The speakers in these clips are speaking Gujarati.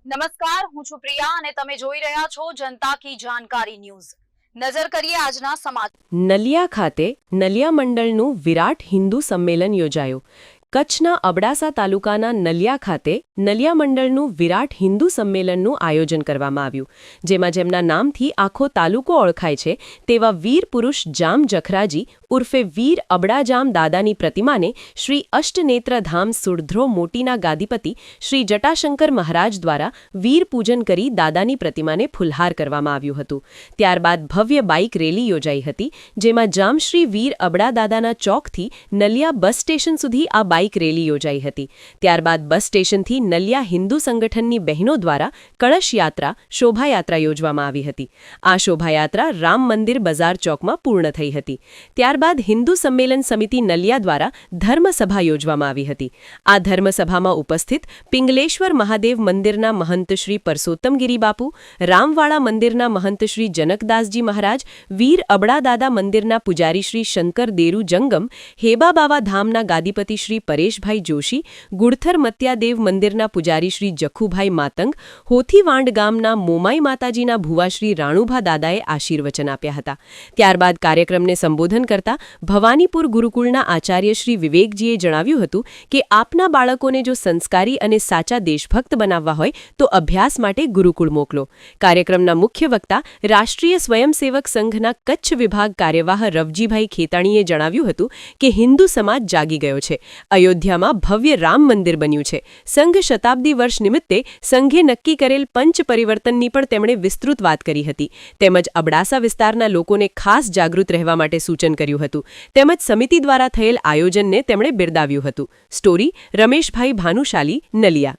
નમસ્કાર, હું છું પ્રિયા અને તમે જોઈ રહ્યા છો જનતા કી જાણકારી ન્યૂઝ। નજર કરીએ આજના સમાચાર। નલિયા ખાતે નલિયા મંડળનું વિરાટ હિન્દુ સંમેલન યોજાયું। કચ્છના અબડાસા તાલુકાના નલિયા ખાતે નલિયા મંડળનું વિરાટ હિન્દુ સંમેલનનું આયોજન કરવામાં આવ્યું, જેમાં જેમના નામથી આખો તાલુકો ઓળખાય છે તેવા વીર પુરુષ જામ જખરાજી ઉર્ફે વીર અબડાજામ દાદાની પ્રતિમાને શ્રી અષ્ટનેત્રધામ સુરધ્રો મોટીના ગાદીપતિ શ્રી જટાશંકર મહારાજ દ્વારા વીર પૂજન કરી દાદાની પ્રતિમાને ફુલહાર કરવામાં આવ્યું હતું। ત્યારબાદ ભવ્ય બાઇક રેલી યોજાઈ હતી, જેમાં જામ શ્રી વીર અબડા દાદાના ચોકથી નલિયા બસ સ્ટેશન સુધી આ બાઇક રેલી યોજાઈ હતી। ત્યારબાદ બસ સ્ટેશનથી નલિયા હિન્દુ સંગઠનની બહેનો દ્વારા કળશ યાત્રા શોભાયાત્રા યોજવામાં આવી હતી। આ શોભાયાત્રા રામ મંદિર બજાર ચોકમાં પૂર્ણ થઈ હતી। ત્યારબાદ હિન્દુ સંમેલન સમિતિ નલિયા દ્વારા ધર્મસભા યોજવામાં આવી હતી। આ ધર્મસભામાં ઉપસ્થિત પિંગલેશ્વર મહાદેવ મંદિરના મહંત શ્રી પરસોત્તમગીરી બાપુ, રામવાળા મંદિરના મહંત શ્રી જનકદાસજી મહારાજ, વીર અબડા દાદા મંદિરના પૂજારી શ્રી શંકર દેરુ જંગમ, હેબાબાવા ધામના ગાદીપતિ શ્રી પરેશભાઈ જોશી, ગુડથર મત્યાદેવ મંદિરના પૂજારી શ્રી જખુભાઈ માતંગ, હોથીવાંડ ગામના મોમાઈ માતાજીના ભુવા શ્રી રાણુભા દાદાએ આશીર્વચન આપ્યા હતા। ત્યારબાદ કાર્યક્રમને સંબોધન કરતા ભવાનીપુર ગુરુકુળના આચાર્ય શ્રી વિવેકજીએ જણાવ્યું હતું કે આપના બાળકોને જો સંસ્કારી અને સાચા દેશભક્ત બનાવવા હોય તો અભ્યાસ માટે ગુરુકુળ મોકલો। કાર્યક્રમના મુખ્ય વક્તા રાષ્ટ્રીય સ્વયંસેવક સંઘના કચ્છ વિભાગ કાર્યવાહ રવજીભાઈ ખેતાણીએ જણાવ્યું હતું કે હિન્દુ સમાજ જાગી ગયો છે। અયોધ્યામાં ભવ્ય રામ મંદિર બન્યું છે। સંઘ શતાબ્દી વર્ષ નિમિત્તે સંઘે નક્કી કરેલ પંચ પરિવર્તનની પણ તેમણે વિસ્તૃત વાત કરી હતી। તેમજ અબડાસા વિસ્તારના લોકોને ખાસ જાગૃત રહેવા માટે સૂચન કર્યું હતું। તેમજ સમિતિ દ્વારા થયેલ આયોજનને તેમણે બિરદાવ્યું હતું। સ્ટોરી રમેશભાઈ ભાનુશાલી, નલિયા।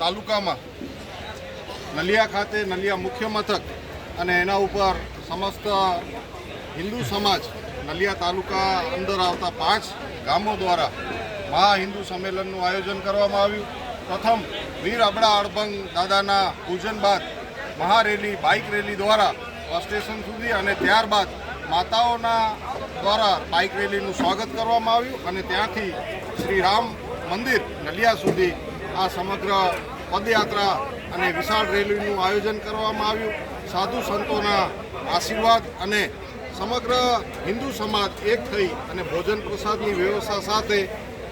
તાલુકામાં નલિયા ખાતે નલિયા મુખ્ય મથક અને એના ઉપર સમસ્ત હિન્દુ સમાજ નલિયા તાલુકા અંદર આવતા 5 ગામો દ્વારા મહા હિન્દુ સંમેલનનું આયોજન કરવામાં આવ્યું। પ્રથમ વીર અબડા અડભંગ દાદાના પૂજન બાદ મહારેલી બાઇક રેલી દ્વારા બસ સ્ટેશન સુધી અને ત્યારબાદ માતાઓના દ્વારા બાઇક રેલીનું સ્વાગત કરવામાં આવ્યું અને ત્યાંથી શ્રી રામ મંદિર નલિયા સુધી આ સમગ્ર પદયાત્રા અને વિશાળ રેલીનું આયોજન કરવામાં આવ્યું। સાધુ સંતોના આશીર્વાદ અને સમગ્ર હિન્દુ સમાજ એક થઈ અને ભોજન પ્રસાદની વ્યવસ્થા સાથે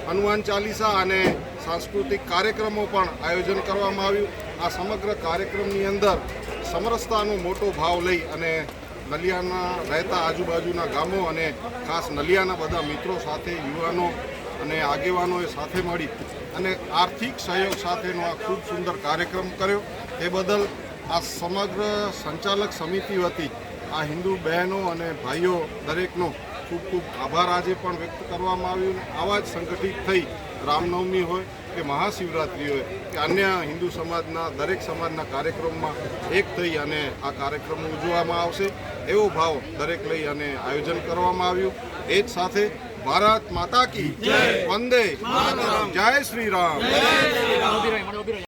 હનુમાન ચાલીસા અને સાંસ્કૃતિક કાર્યક્રમો પણ આયોજન કરવામાં આવ્યું। આ સમગ્ર કાર્યક્રમની અંદર સમરસતાનો મોટો ભાવ લઈ અને નલિયાના રહેતા આજુબાજુના ગામો અને ખાસ નલિયાના બધા મિત્રો સાથે યુવાનો અને આગેવાનોએ સાથે મળી અને આર્થિક સહયોગ સાથેનો આ ખૂબ સુંદર કાર્યક્રમ કર્યો। એ બદલ આ સમગ્ર સંચાલક સમિતિ વતી આ હિન્દુ બહેનો અને ભાઈઓ દરેકનો ખૂબ ખૂબ આભાર આજે પણ વ્યક્ત કરવામાં આવ્યું। આવા જ સંગઠિત થઈ રામનવમી હોય કે મહાશિવરાત્રિ હોય કે અન્ય હિન્દુ સમાજના દરેક સમાજના કાર્યક્રમમાં એક થઈ અને આ કાર્યક્રમ ઉજવવામાં આવશે એવો ભાવ દરેક લઈ અને આયોજન કરવામાં આવ્યું। એ જ સાથે ભારત માતા કી જય, વંદે માતરમ, જય શ્રી રામ।